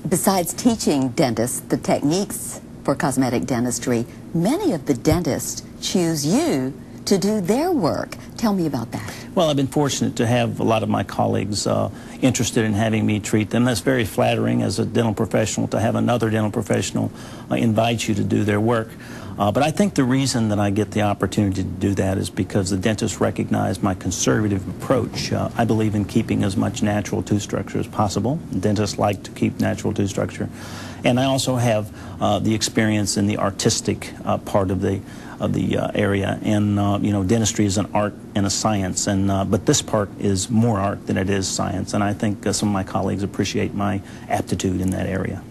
Besides teaching dentists the techniques for cosmetic dentistry, many of the dentists choose you to do their work. Tell me about that. Well, I've been fortunate to have a lot of my colleagues interested in having me treat them. That's very flattering as a dental professional to have another dental professional invite you to do their work. But I think the reason that I get the opportunity to do that is because the dentists recognize my conservative approach. I believe in keeping as much natural tooth structure as possible. Dentists like to keep natural tooth structure. And I also have the experience in the artistic part of the area, and you know, dentistry is an art and a science, and but this part is more art than it is science, and I think some of my colleagues appreciate my aptitude in that area.